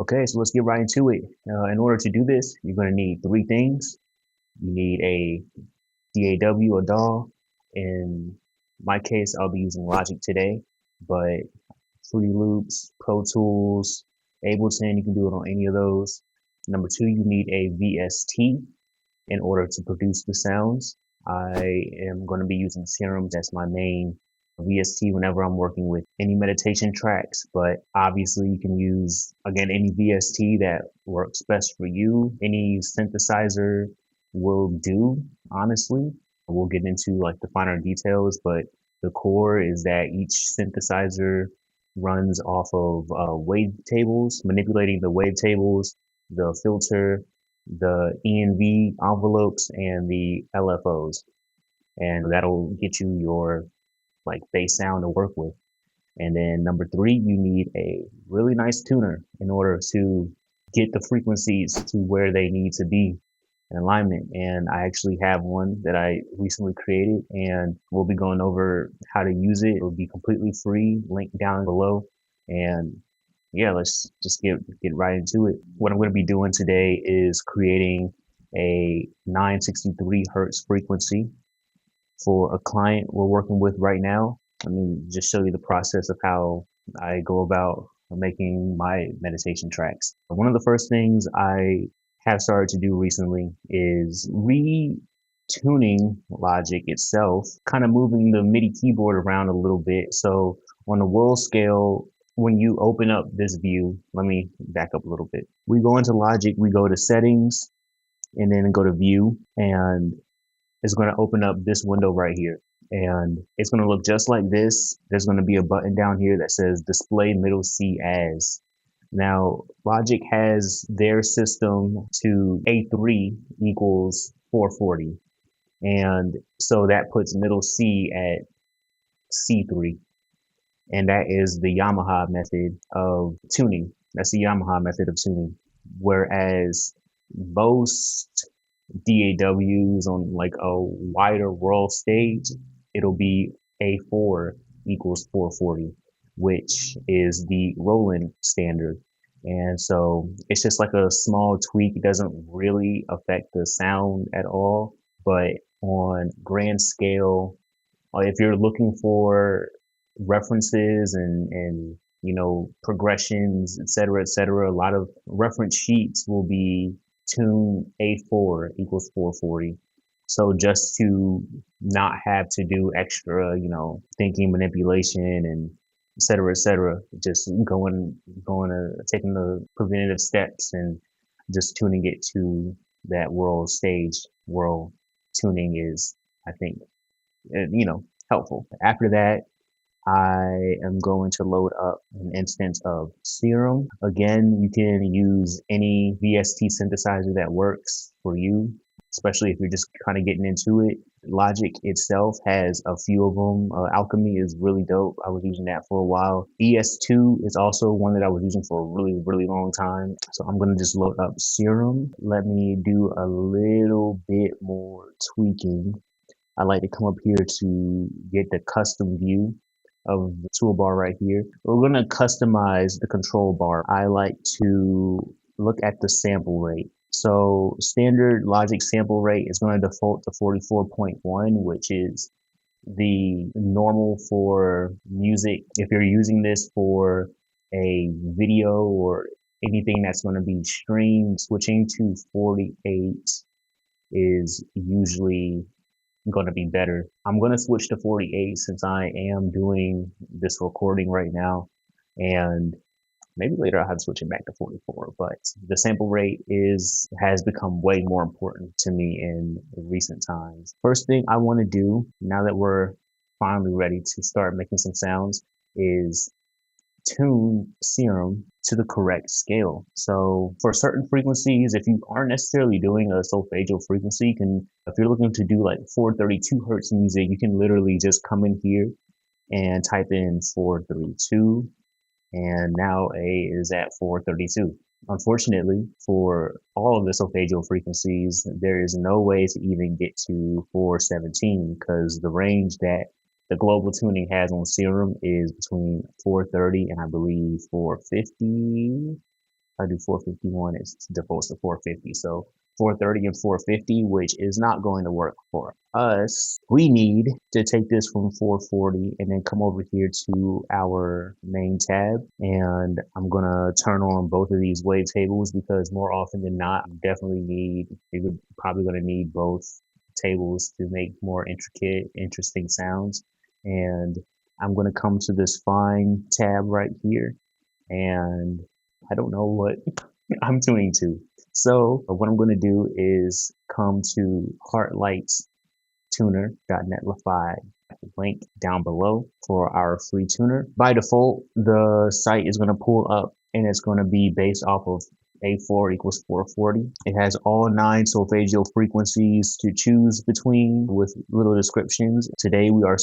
Okay, so let's get right into it. In order to do this, you're going to need three things. You need a DAW, a DAW. In my case, I'll be using Logic today, but Fruity Loops, Pro Tools, Ableton, you can do it on any of those. Number two, you need a VST in order to produce the sounds. I am going to be using Serum. That's my main VST whenever I'm working with any meditation tracks, but obviously you can use, again, any VST that works best for you. Any synthesizer will do, honestly. We'll get into like the finer details, but the core is that each synthesizer runs off of wavetables, manipulating the wavetables, the filter, the ENV envelopes, and the LFOs. And that'll get you your like bass sound to work with. And then number three, you need a really nice tuner in order to get the frequencies to where they need to be in alignment. And I actually have one that I recently created, and we'll be going over how to use it. It'll be completely free, link down below. And yeah, let's just get right into it. What I'm going to be doing today is creating a 963 hertz frequency for a client we're working with right now. Let me just show you the process of how I go about making my meditation tracks. One of the first things I have started to do recently is retuning Logic itself, kind of moving the MIDI keyboard around a little bit. So on the world scale, when you open up this view, let me back up a little bit. We go into Logic, we go to settings, and then go to view, and it's going to open up this window right here. And it's going to look just like this. There's going to be a button down here that says display middle C as. Now, Logic has their system to A3 equals 440. And so that puts middle C at C3. And that is the Yamaha method of tuning. That's the Yamaha method of tuning. Whereas most DAWs on like a wider world stage, it'll be A4 equals 440, which is the Roland standard. And so it's just like a small tweak. It doesn't really affect the sound at all, but on grand scale, if you're looking for references and progressions, et cetera, a lot of reference sheets will be tune A4 equals 440. So just to not have to do extra, thinking manipulation and et cetera, just taking the preventative steps and just tuning it to that world stage. World tuning is, I think, helpful. After that, I am going to load up an instance of Serum. Again, you can use any VST synthesizer that works for you, especially if you're just kind of getting into it. Logic itself has a few of them. Alchemy is really dope. I was using that for a while. ES2 is also one that I was using for a really, really long time. So I'm going to just load up Serum. Let me do a little bit more tweaking. I like to come up here to get the custom view of the toolbar right here. We're going to customize the control bar. I like to look at the sample rate. So standard Logic sample rate is going to default to 44.1, which is the normal for music. If you're using this for a video or anything that's going to be streamed, switching to 48 is usually going to be better. I'm going to switch to 48 since I am doing this recording right now, and maybe later I'll have to switch it back to 44, but the sample rate has become way more important to me in recent times. First thing I want to do now that we're finally ready to start making some sounds is tune Serum to the correct scale. So for certain frequencies, if you aren't necessarily doing a solfeggio frequency, if you're looking to do like 432 hertz music, you can literally just come in here and type in 432, and now A is at 432. Unfortunately, for all of the solfeggio frequencies, there is no way to even get to 417 because the range that the global tuning has on Serum is between 430 and I believe 450. I do 451, it defaults to 450. So 430 and 450, which is not going to work for us. We need to take this from 440 and then come over here to our main tab. And I'm going to turn on both of these wavetables because more often than not, you're probably going to need both tables to make more intricate, interesting sounds. And I'm going to come to this fine tab right here, and I don't know what I'm tuning to. So what I'm going to do is come to heartlightstuner.netlify, link down below for our free tuner. By default, the site is going to pull up and it's going to be based off of A4 equals 440. It has all 9 solfeggio frequencies to choose between with little descriptions. Today we are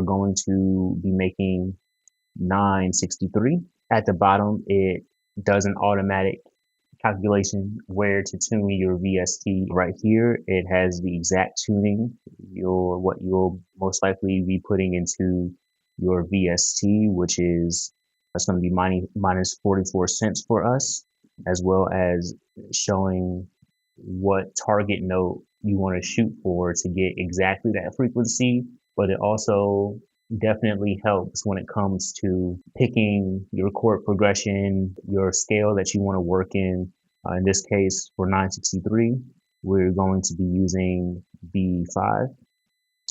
going to be making 963. At the bottom, it does an automatic calculation where to tune your VST. Right here, it has the exact tuning, what you'll most likely be putting into your VST, which is that's going to be minus 44 cents for us, as well as showing what target note you want to shoot for to get exactly that frequency. But it also definitely helps when it comes to picking your chord progression, your scale that you want to work in. In this case, for 963, we're going to be using B5,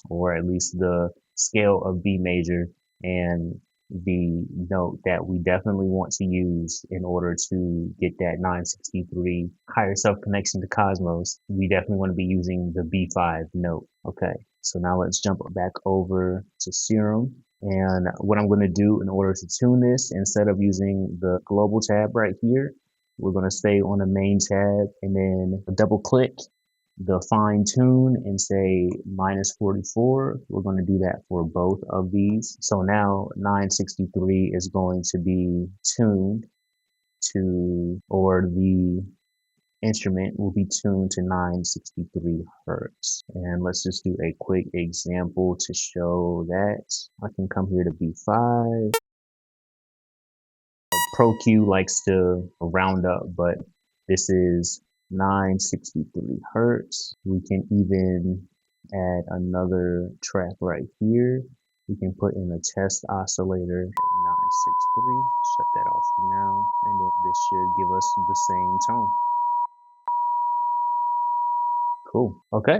or at least the scale of B major, and the note that we definitely want to use in order to get that 963 higher self connection to cosmos. We definitely want to be using the B5 note. Okay, so now let's jump back over to Serum. And what I'm going to do in order to tune this, instead of using the global tab right here, we're going to stay on the main tab and then double click the fine tune and say minus 44. We're going to do that for both of these. So now 963 is going to be tuned to, or the instrument will be tuned to 963 hertz. And let's just do a quick example to show that. I can come here to B5. Pro Q likes to round up, but this is 963 hertz. We can even add another track right here. We can put in a test oscillator at 963. Shut that off for now, and then this should give us the same tone. Cool. Okay.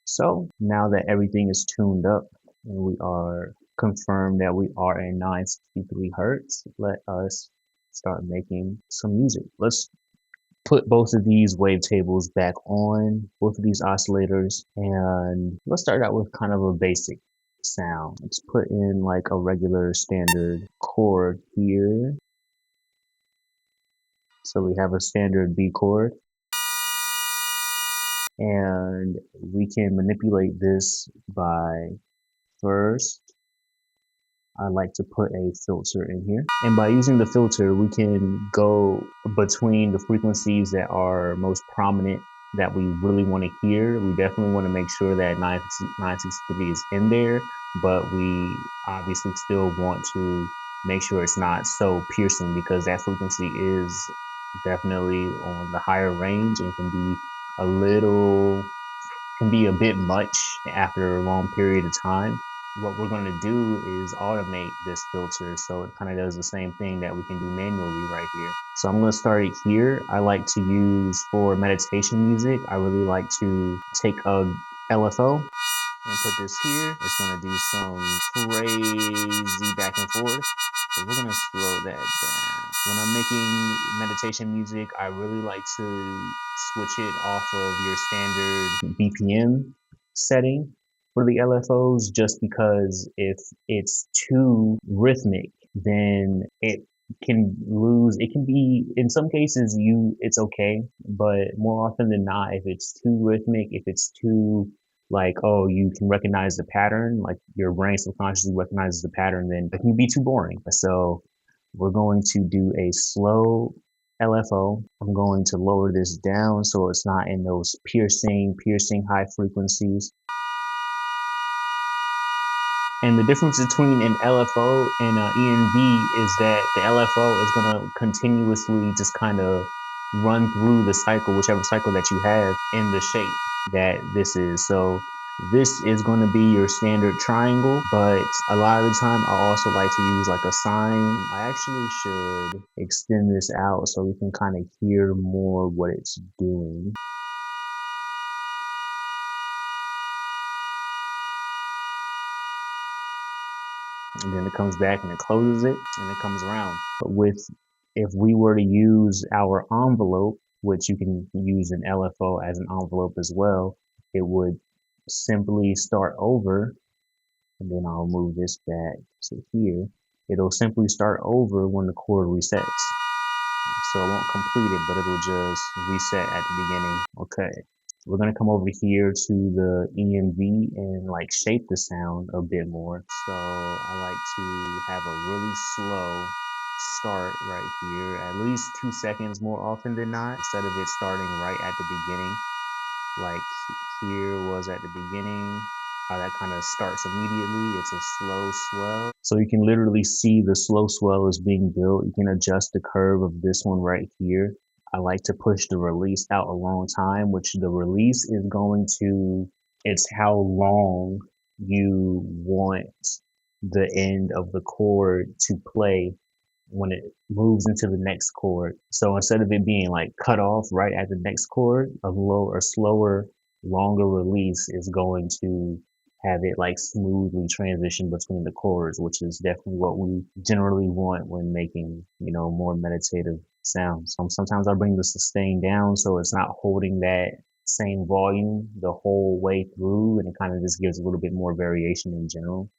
So now that everything is tuned up and we are confirmed that we are at 963 hertz, let us start making some music. Let's put both of these wavetables back on, both of these oscillators, and let's start out with kind of a basic sound. Let's put in like a regular standard chord here. So we have a standard B chord. And we can manipulate this by, first, I like to put a filter in here. And by using the filter, we can go between the frequencies that are most prominent that we really want to hear. We definitely want to make sure that 963 is in there, but we obviously still want to make sure it's not so piercing, because that frequency is definitely on the higher range and can be a bit much after a long period of time. What we're going to do is automate this filter so it kind of does the same thing that we can do manually right here. So I'm going to start it here. I like to use, for meditation music, I really like to take a LFO and put this here. It's going to do some crazy back and forth. So we're going to slow that down. When I'm making meditation music, I really like to switch it off of your standard BPM setting for the LFOs, just because if it's too rhythmic, then it can be, in some cases, it's okay, but more often than not, if it's too rhythmic, if it's too like, oh, you can recognize the pattern, like your brain subconsciously recognizes the pattern, then it can be too boring. So we're going to do a slow LFO. I'm going to lower this down so it's not in those piercing high frequencies. And the difference between an LFO and an ENV is that the LFO is going to continuously just kind of run through the cycle, whichever cycle that you have, in the shape that this is. So this is going to be your standard triangle, but a lot of the time I also like to use like a sine. I actually should extend this out so we can kind of hear more what it's doing. And then it comes back and it closes it and it comes around. But if we were to use our envelope, which you can use an LFO as an envelope as well, it would simply start over, and then I'll move this back to here. It'll simply start over when the chord resets. So it won't complete it, but it'll just reset at the beginning. Okay. We're going to come over here to the EMV and like shape the sound a bit more. So I like to have a really slow start right here, at least 2 seconds more often than not, instead of it starting right at the beginning. Like here was at the beginning, how that kind of starts immediately. It's a slow swell. So you can literally see the slow swell is being built. You can adjust the curve of this one right here. I like to push the release out a long time, which the release is going to, it's how long you want the end of the chord to play when it moves into the next chord. So instead of it being like cut off right at the next chord, a lower, slower, longer release is going to have it like smoothly transition between the chords, which is definitely what we generally want when making, more meditative sounds. Sometimes I bring the sustain down so it's not holding that same volume the whole way through, and it kind of just gives a little bit more variation in general.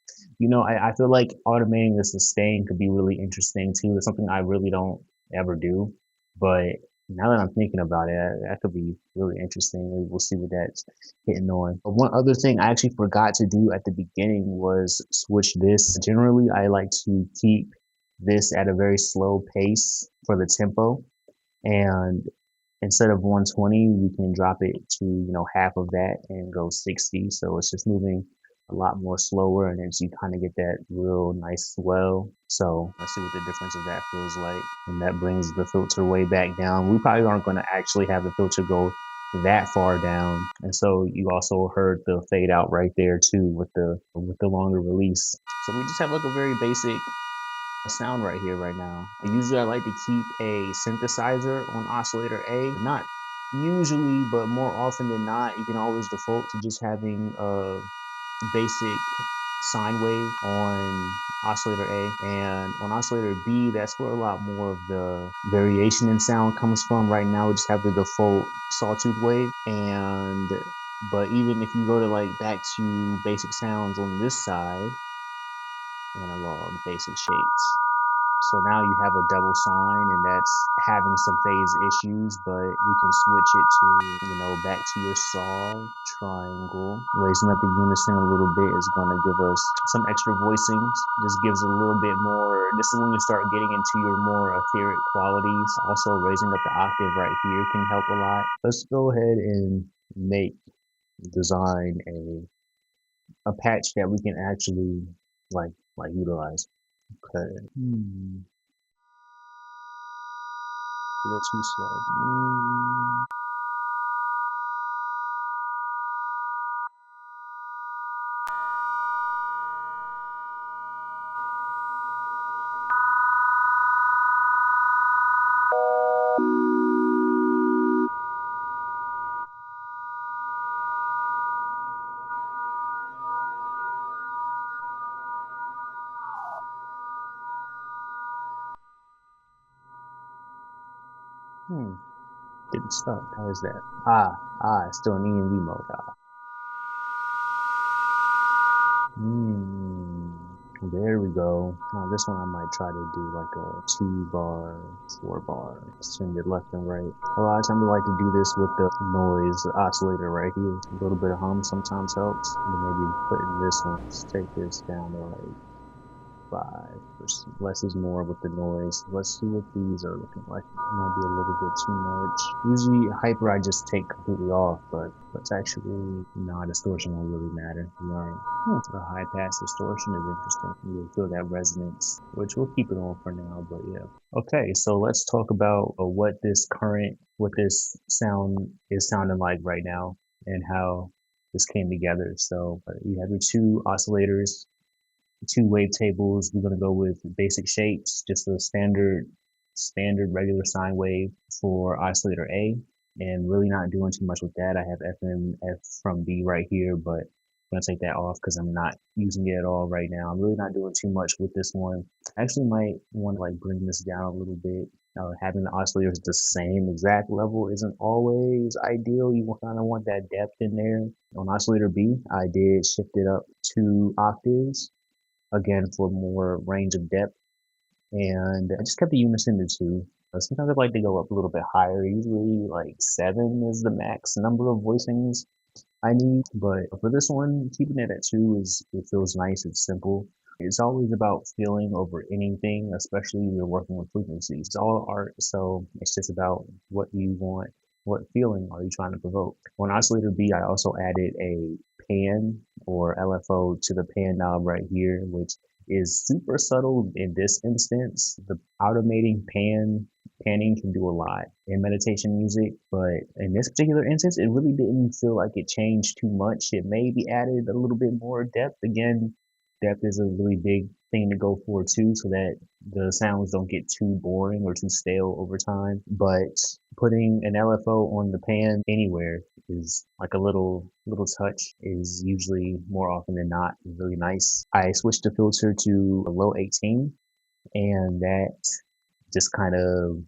I feel like automating the sustain could be really interesting too. It's something I really don't ever do, but now that I'm thinking about it, that could be really interesting. Maybe we'll see what that's hitting on. But one other thing I actually forgot to do at the beginning was switch this. Generally, I like to keep this at a very slow pace for the tempo, and instead of 120, we can drop it to, half of that and go 60. So it's just moving a lot more slower, and then so you kind of get that real nice swell. So let's see what the difference of that feels like. And that brings the filter way back down. We probably aren't going to actually have the filter go that far down. And so you also heard the fade out right there too with the longer release. So we just have like a very basic sound right here right now. Usually I like to keep a synthesizer on oscillator A. Not usually, but more often than not, you can always default to just having a basic sine wave on oscillator A, and on oscillator B, that's where a lot more of the variation in sound comes from. Right now we just have the default sawtooth wave, but even if you go to like back to basic sounds on this side, analog basic shapes. So now you have a double sine, and that's having some phase issues, but we can switch it to, back to your saw triangle. Raising up the unison a little bit is going to give us some extra voicings. Just gives a little bit more. This is when you start getting into your more etheric qualities. Also, raising up the octave right here can help a lot. Let's go ahead and design a patch that we can actually like utilize. Okay. A little too slow. Didn't stop. How is that? It's still in ENV mode. There we go. Now this one I might try to do like a 2 bar, 4 bar, send it left and right. A lot of times I like to do this with the noise oscillator right here. A little bit of hum sometimes helps. But maybe putting this one, let's take this down to like 5%. Less is more with the noise. Let's see what these are looking like. It might be a little bit too much. Usually hyper I just take completely off, but let's actually, no, distortion won't really matter. We aren't. A high pass distortion is interesting. You'll feel that resonance, which we'll keep it on for now, but yeah. Okay, so let's talk about what this sound is sounding like right now and how this came together. So you have your two oscillators, two wavetables. We're going to go with basic shapes, just a standard regular sine wave for oscillator A, and really not doing too much with that. I have F and F from B right here, but I'm going to take that off because I'm not using it at all right now. I'm really not doing too much with this one. I actually might want to like bring this down a little bit. Having the oscillators the same exact level isn't always ideal. You kind of want that depth in there. On oscillator B, I did shift it up 2 octaves, again for more range of depth, and I just kept the unison to 2. Sometimes I like to go up a little bit higher. Usually like 7 is the max number of voicings I need, but for this one, keeping it at 2 it feels nice. It's simple. It's always about feeling over anything, especially when you're working with frequencies. It's all art, so it's just about what you want. What feeling are you trying to provoke? On oscillator B, I also added a pan or LFO to the pan knob right here, which is super subtle in this instance. The automating panning can do a lot in meditation music, but in this particular instance, it really didn't feel like it changed too much. It maybe added a little bit more depth. Again, depth is a really big thing to go for too, so that the sounds don't get too boring or too stale over time. But putting an LFO on the pan anywhere is like a little touch is usually more often than not really nice. I switched the filter to a low 18, and that just kind of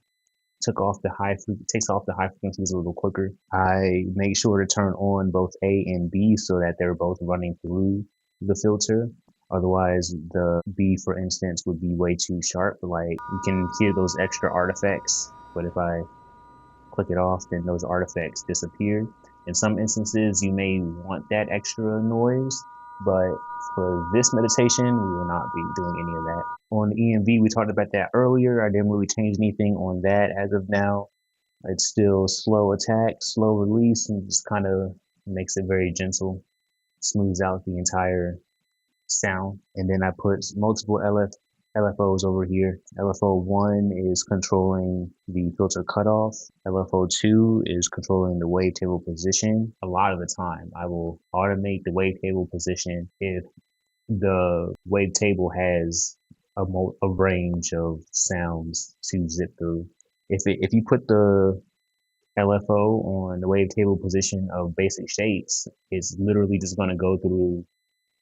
takes off the high frequencies a little quicker. I make sure to turn on both A and B so that they're both running through the filter. Otherwise, the B, for instance, would be way too sharp. Like you can hear those extra artifacts, but if I click it off, then those artifacts disappear. In some instances, you may want that extra noise, but for this meditation, we will not be doing any of that. On the EMV, we talked about that earlier. I didn't really change anything on that as of now. It's still slow attack, slow release, and just kind of makes it very gentle, smooths out the entire sound. And then I put multiple LFOs over here. LFO1 is controlling the filter cutoff. LFO2 is controlling the wavetable position. A lot of the time, I will automate the wavetable position if the wavetable has a range of sounds to zip through. If you put the LFO on the wavetable position of basic shapes, it's literally just going to go through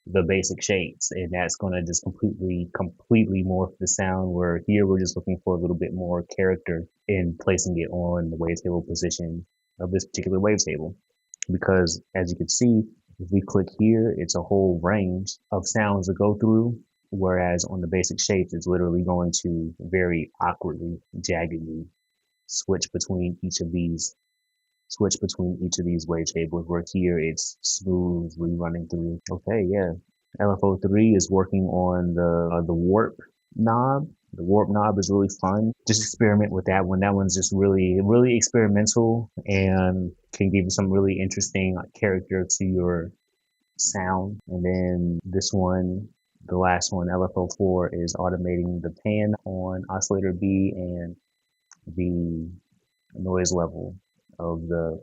the basic shapes, and that's going to just completely morph the sound, where here we're just looking for a little bit more character in placing it on the wavetable position of this particular wavetable. Because as you can see, if we click here, it's a whole range of sounds to go through, whereas on the basic shapes, it's literally going to very awkwardly, jaggedly switch between each of these wavetables, where here it's smoothly running through. Okay, yeah. LFO3 is working on the warp knob. The warp knob is really fun. Just experiment with that one. That one's just really experimental and can give you some really interesting character to your sound. And then this one, the last one, LFO4, is automating the pan on oscillator B and the noise level of the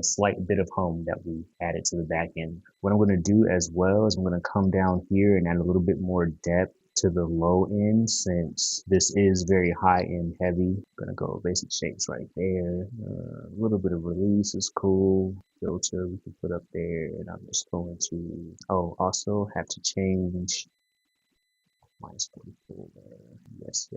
slight bit of hum that we added to the back end. What I'm going to do as well is I'm going to come down here and add a little bit more depth to the low end, since this is very high end heavy. I'm going to go basic shapes right there. A little bit of release is cool. Filter we can put up there, and I'm just going to, also have to change -44 there. Yes.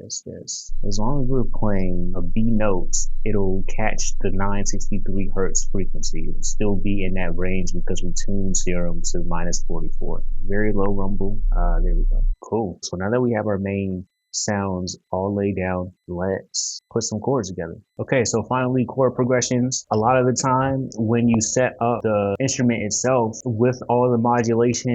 As long as we're playing a B note, it'll catch the 963 hertz frequency. It'll still be in that range because we tuned Serum to -44. Very low rumble. There we go. Cool. So now that we have our main sounds all laid down. Let's put some chords together. Okay, so finally, chord progressions. A lot of the time when you set up the instrument itself with all the modulation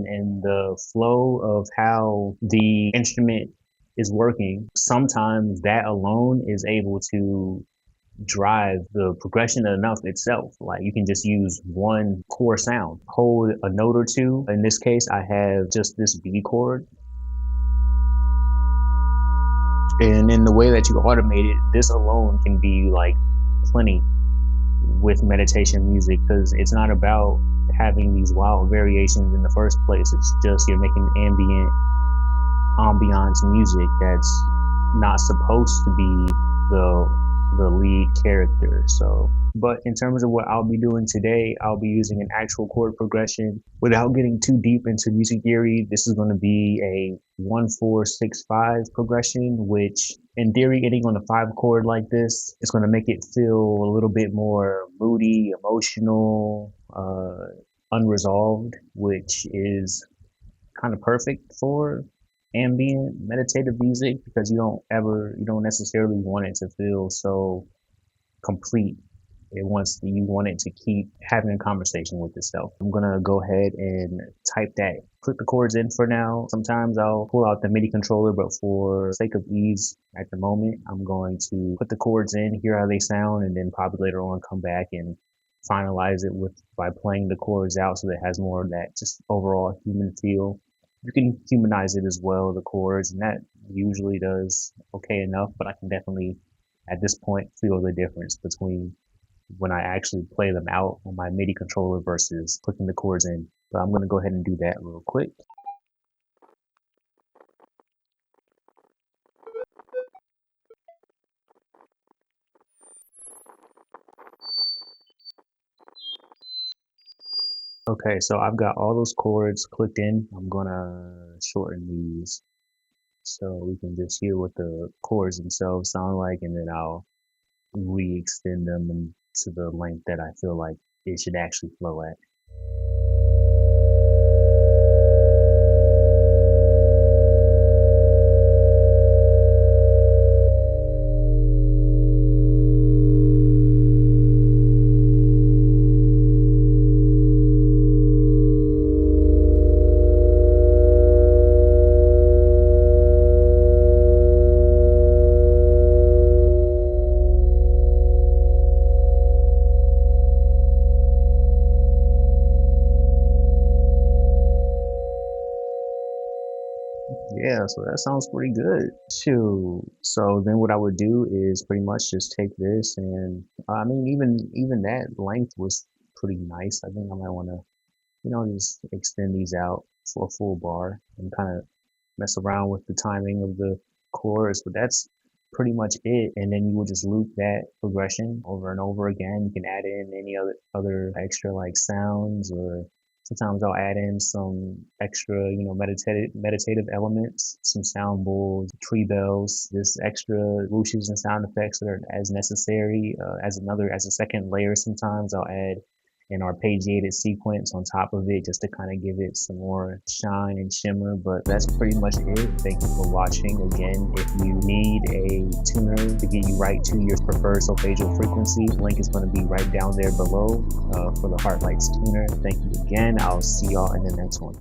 and the flow of how the instrument is working, sometimes that alone is able to drive the progression enough itself. Like you can just use one core sound, hold a note or two. In this case, I have just this B chord. And in the way that you automate it, this alone can be like plenty with meditation music, because it's not about having these wild variations in the first place. It's just you're making ambient ambiance music that's not supposed to be the lead character. So, but in terms of what I'll be doing today, I'll be using an actual chord progression. Without getting too deep into music theory, this is going to be a 1-4-6-5 progression, which in theory, ending on a 5 chord like this is going to make it feel a little bit more moody, emotional, unresolved, which is kind of perfect for ambient meditative music, because you don't necessarily want it to feel so complete. You want it to keep having a conversation with itself. I'm gonna go ahead and type that, click the chords in for now. Sometimes I'll pull out the MIDI controller, but for sake of ease at the moment, I'm going to put the chords in, hear how they sound, and then probably later on come back and finalize it by playing the chords out so that it has more of that just overall human feel. You can humanize it as well, the chords, and that usually does okay enough, but I can definitely at this point feel the difference between when I actually play them out on my MIDI controller versus clicking the chords in. But I'm going to go ahead and do that real quick. Okay, so I've got all those chords clicked in. I'm going to shorten these so we can just hear what the chords themselves sound like, and then I'll re-extend them into the length that I feel like it should actually flow at. Yeah, so that sounds pretty good too. So then what I would do is pretty much just take this, and I mean even that length was pretty nice. I think I might want to, just extend these out for a full bar and kind of mess around with the timing of the chorus, but that's pretty much it. And then you will just loop that progression over and over again. You can add in any other extra like sounds, or sometimes I'll add in some extra, meditative elements, some sound bowls, tree bells, just extra whooshes and sound effects that are as necessary. As a second layer, sometimes I'll add an arpeggiated sequence on top of it just to kind of give it some more shine and shimmer. But that's pretty much it. Thank you for watching. Again, if you need a tuner to get you right to your preferred solfeggio frequency, link is going to be right down there below for the Heartlights tuner. Thank you again. I'll see y'all in the next one.